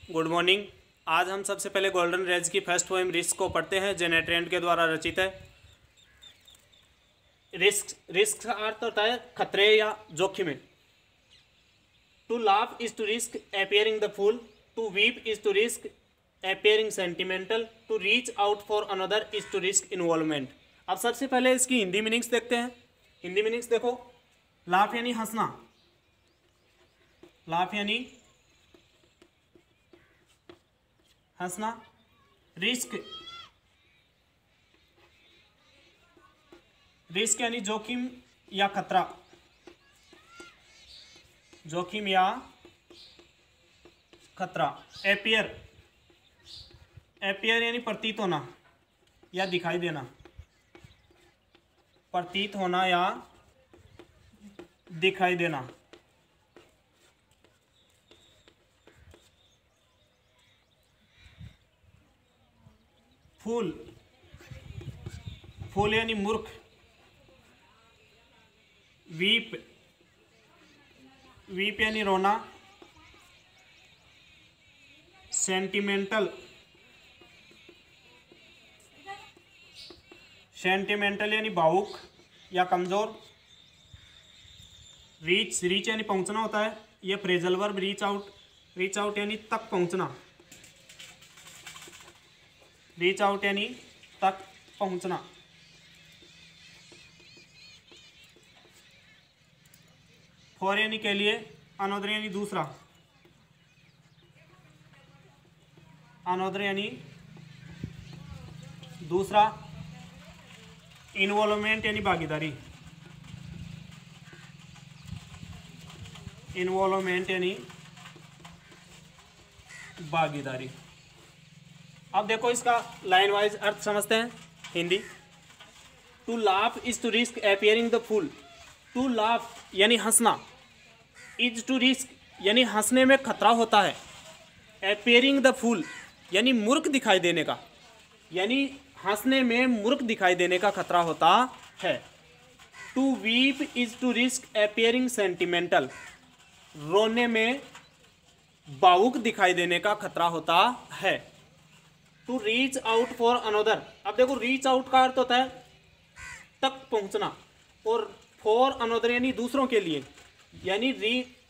Good morning. आज हम सबसे पहले गोल्डन रेज की फर्स्ट पोएम रिस्क को पढ़ते हैं, जेने ट्रेंट के द्वारा रचित है। रिस्क रिस्क का अर्थ होता है खतरे या जोखिम। To laugh is to risk appearing the fool, to weep is to risk appearing sentimental, to reach out for another is to risk involvement. अब सबसे पहले इसकी हिंदी मीनिंग्स देखते हैं। हिंदी मीनिंग्स देखो, लाफ यानी हंसना, लाफ यानी हंसना। रिस्क रिस्क यानी जोखिम या खतरा, जोखिम या खतरा। एपियर एपियर यानी प्रतीत होना या दिखाई देना, प्रतीत होना या दिखाई देना। फूल फूल यानी मूर्ख। वीप वीप यानी रोना। सेंटिमेंटल सेंटिमेंटल यानी भावुक या कमजोर। रीच रीच यानी पहुंचना होता है, यह फ्रेजल वर्ब रीच आउट यानी तक पहुंचना, रीच आउट यानी तक पहुंचना। फॉर यानी के लिए, अनोदर यानी दूसरा, अनोदर यानी दूसरा। इन्वॉल्वमेंट यानी भागीदारी, इन्वॉल्वमेंट यानी भागीदारी। अब देखो इसका लाइन वाइज अर्थ समझते हैं। Hindi, to laugh is to risk appearing the fool. To laugh यानी हंसना, इज टू रिस्क यानी हंसने में खतरा होता है, अपियरिंग द फूल यानी मूर्ख दिखाई देने का, यानी हंसने में मूर्ख दिखाई देने का खतरा होता है। To weep is to risk appearing sentimental, रोने में भावुक दिखाई देने का खतरा होता है। To reach out for another, अब देखो रीच आउट का अर्थ होता है तक पहुंचना, और फॉर अनोदर यानी दूसरों के लिए, यानी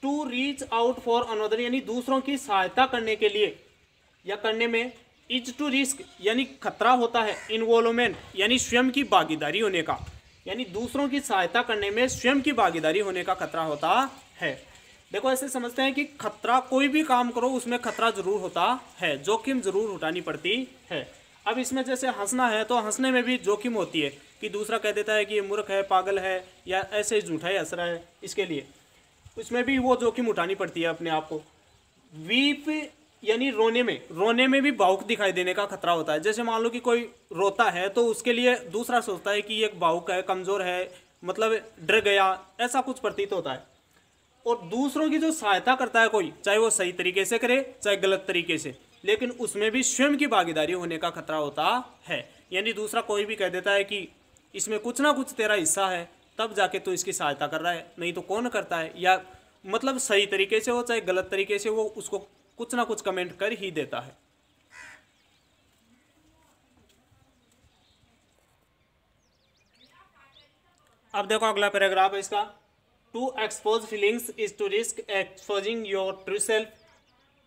to reach out for another यानी दूसरों की सहायता करने के लिए या करने में। इज टू रिस्क यानी खतरा होता है। इन्वॉल्वमेंट यानी स्वयं की भागीदारी होने का, यानी दूसरों की सहायता करने में स्वयं की भागीदारी होने का खतरा होता है। देखो ऐसे समझते हैं कि खतरा, कोई भी काम करो उसमें खतरा जरूर होता है, जोखिम जरूर उठानी पड़ती है। अब इसमें जैसे हंसना है तो हंसने में भी जोखिम होती है कि दूसरा कह देता है कि ये मूर्ख है, पागल है, या ऐसे झूठा ही हंस रहा है, इसके लिए उसमें भी वो जोखिम उठानी पड़ती है अपने आप को। वीप यानी रोने में भी भावुक दिखाई देने का खतरा होता है। जैसे मान लो कि कोई रोता है तो उसके लिए दूसरा सोचता है कि ये भावुक है, कमजोर है, मतलब डर गया, ऐसा कुछ प्रतीत होता है। और दूसरों की जो सहायता करता है कोई, चाहे वो सही तरीके से करे चाहे गलत तरीके से, लेकिन उसमें भी स्वयं की भागीदारी होने का खतरा होता है। यानी दूसरा कोई भी कह देता है कि इसमें कुछ ना कुछ तेरा हिस्सा है, तब जाके तू इसकी सहायता कर रहा है, नहीं तो कौन करता है। या मतलब सही तरीके से हो चाहे गलत तरीके से, वो उसको कुछ ना कुछ कमेंट कर ही देता है। अब देखो अगला पैराग्राफ है इसका। To expose feelings is to risk exposing your true self.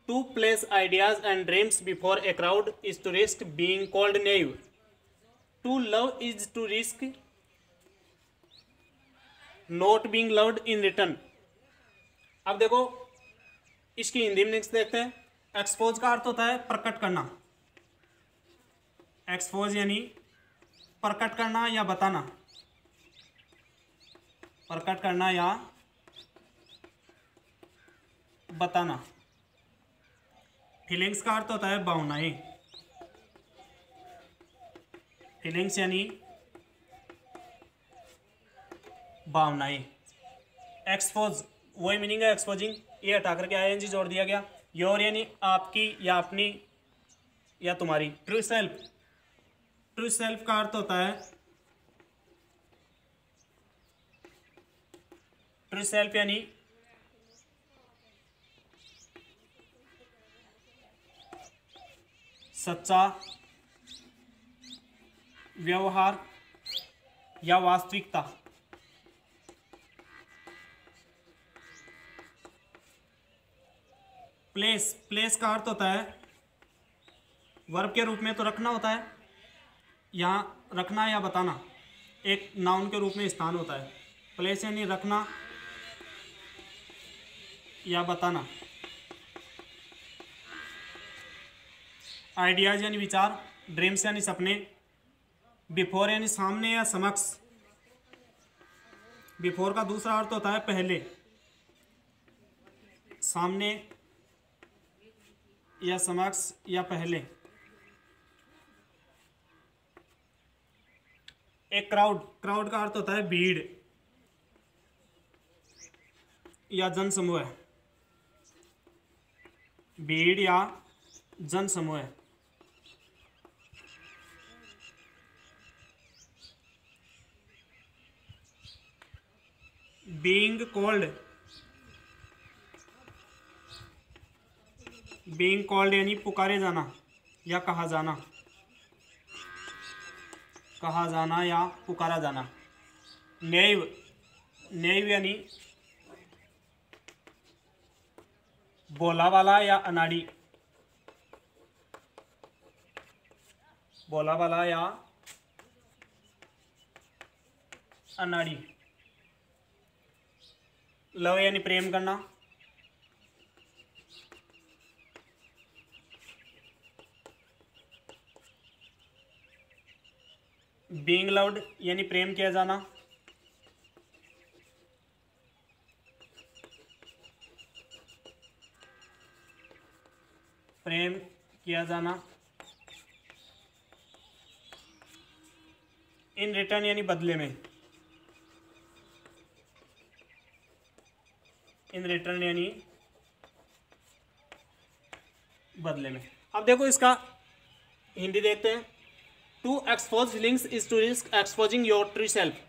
To place ideas and dreams before a crowd is to risk being called naive. To love is to risk not being loved in return. अब देखो इसकी हिंदी में देखते हैं। Expose का अर्थ होता है प्रकट करना, एक्सपोज यानी प्रकट करना या बताना, प्रकट करना या बताना। फीलिंग्स का अर्थ होता है भावनाएं, फीलिंग्स यानी भावनाएं। एक्सपोज वही मीनिंग है एक्सपोजिंग, ये हटा करके आईएनजी जोड़ दिया गया। योर यानी आपकी या अपनी या तुम्हारी। ट्रू सेल्फ, ट्रू सेल्फ का अर्थ होता है ट्रू सेल्फ यानी सच्चा, व्यवहार या वास्तविकता। प्लेस, प्लेस का अर्थ होता है वर्ब के रूप में तो रखना होता है, यहाँ रखना या बताना, एक नाउन के रूप में स्थान होता है। प्लेस यानी रखना या बताना। आइडियाज यानी विचार, ड्रीम्स यानी सपने, बिफोर यानी सामने या समक्ष। बिफोर का दूसरा अर्थ होता है पहले, सामने या समक्ष या पहले। एक क्राउड, क्राउड का अर्थ होता है भीड़ या जन समूह, भीड़ या जन समूह। बीइंग कॉल्ड, बीइंग कॉल्ड यानी पुकारे जाना या कहा जाना, कहा जाना या पुकारा जाना। नेव, नेव यानी बोला वाला या अनाड़ी, बोला वाला या अनाड़ी। लव यानी प्रेम करना, बीइंग लव्ड यानी प्रेम किया जाना, प्रेम किया जाना। इन रिटर्न यानी बदले में, इन रिटर्न यानी बदले में। अब देखो इसका हिंदी देखते हैं। To expose feelings is to risk exposing your true self.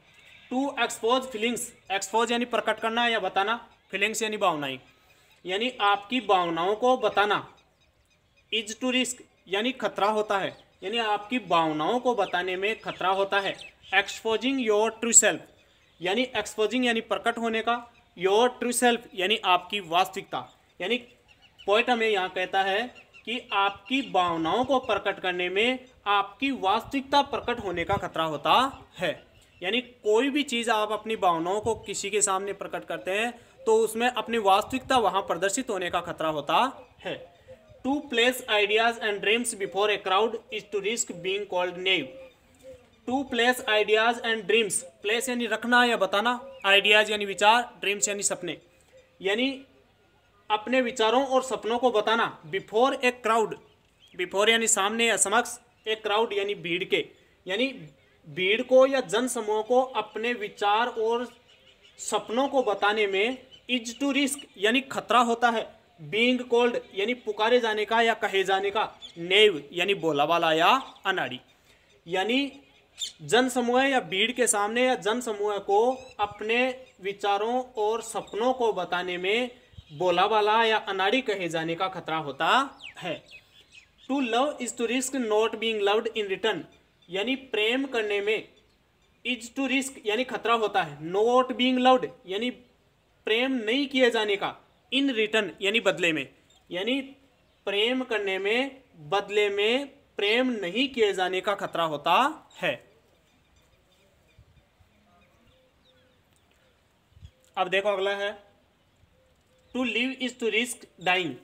To expose feelings, expose यानी प्रकट करना या बताना, फीलिंग्स यानी भावनाएं, यानी आपकी भावनाओं को बताना। इज टू रिस्क यानी खतरा होता है, यानी आपकी भावनाओं को बताने में खतरा होता है। एक्सपोजिंग योर ट्रू सेल्फ यानी एक्सपोजिंग यानी प्रकट होने का, योर ट्रू सेल्फ यानी आपकी वास्तविकता। यानी पॉइंट हमें यहाँ कहता है कि आपकी भावनाओं को प्रकट करने में आपकी वास्तविकता प्रकट होने का खतरा होता है। यानी कोई भी चीज़ आप अपनी भावनाओं को किसी के सामने प्रकट करते हैं तो उसमें अपनी वास्तविकता वहाँ प्रदर्शित होने का खतरा होता है। To place ideas and dreams before a crowd is to risk being called naive. To place ideas and dreams, place यानी रखना या बताना, आइडियाज यानी विचार, ड्रीम्स यानी सपने, यानी अपने विचारों और सपनों को बताना। बिफोर ए क्राउड, बिफोर यानी सामने या समक्ष, एक क्राउड यानी भीड़ के, यानी भीड़ को या जन समूह को अपने विचार और सपनों को बताने में इज टू रिस्क यानी खतरा होता है। बीइंग कॉल्ड यानी पुकारे जाने का या कहे जाने का, नेव यानी बोला वाला या अनाड़ी, यानी जन समूह या भीड़ के सामने या जन समूह को अपने विचारों और सपनों को बताने में बोला वाला या अनाड़ी कहे जाने का खतरा होता है। To love is to risk not being loved in return, यानी प्रेम करने में इज टू रिस्क यानी खतरा होता है, नॉट बीइंग लव्ड यानी प्रेम नहीं किए जाने का, इन रिटर्न यानी बदले में, यानी प्रेम करने में बदले में प्रेम नहीं किए जाने का खतरा होता है। अब देखो अगला है, to live is to risk dying,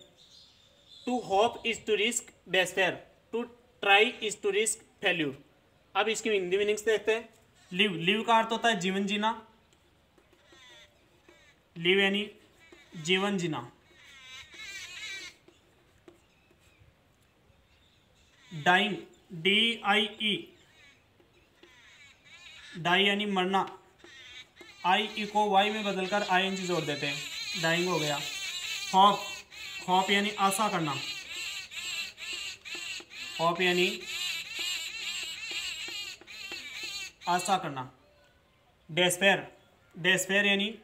to hope is to risk despair, to try is to risk failure. अब इसकी हिंदी मीनिंग्स देखते हैं। लिव, लिव का अर्थ होता है जीवन जीना, लिव यानी जीवन जीना। डाइंग, DIE, डाई यानी मरना, I को Y में बदलकर ING जोड़ देते हैं, डाइंग हो गया। होप, होप यानी आशा करना, होप यानी आशा करना। डेस्पेयर, डेस्पेयर यानी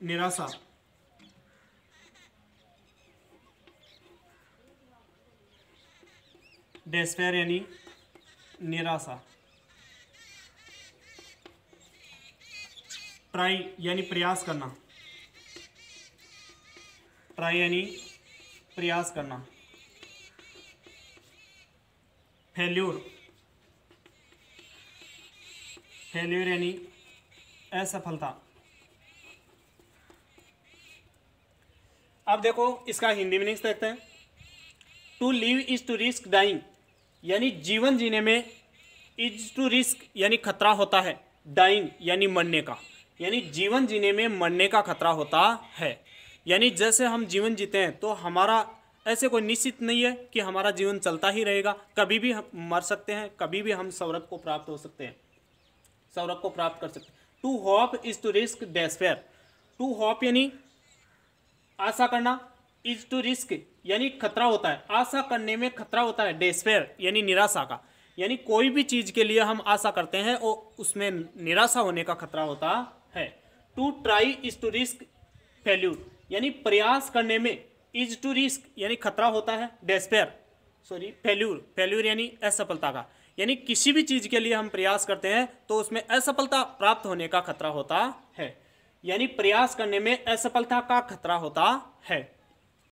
निराशा। डेस्पेयर यानी निराशा, ट्राई यानी प्रयास करना, ट्राई यानी प्रयास करना, फेल्यूर, फेल्यूर यानी असफलता। अब देखो इसका हिंदी मीनिंग्स देखते हैं। To live is to risk dying, यानी जीवन जीने में इज टू रिस्क यानी खतरा होता है, डाइंग यानी मरने का, यानी जीवन जीने में मरने का खतरा होता है। यानी जैसे हम जीवन जीते हैं तो हमारा ऐसे कोई निश्चित नहीं है कि हमारा जीवन चलता ही रहेगा, कभी भी हम मर सकते हैं, कभी भी हम स्वर्ग को प्राप्त हो सकते हैं, स्वर्ग को प्राप्त कर सकते हैं। To hope is to risk despair, to hope यानी आशा करना, इज टू रिस्क यानी खतरा होता है, आशा करने में खतरा होता है, डेस्पेयर यानी निराशा का, यानी कोई भी चीज के लिए हम आशा करते हैं और उसमें निराशा होने का खतरा होता है। To try is to risk failure, यानी प्रयास करने में इज टू रिस्क यानी खतरा होता है, डेस्पेयर सॉरी फेल्यूर, फेल्यूर यानी असफलता का, यानी किसी भी चीज के लिए हम प्रयास करते हैं तो उसमें असफलता प्राप्त होने का खतरा होता है, यानी प्रयास करने में असफलता का खतरा होता है।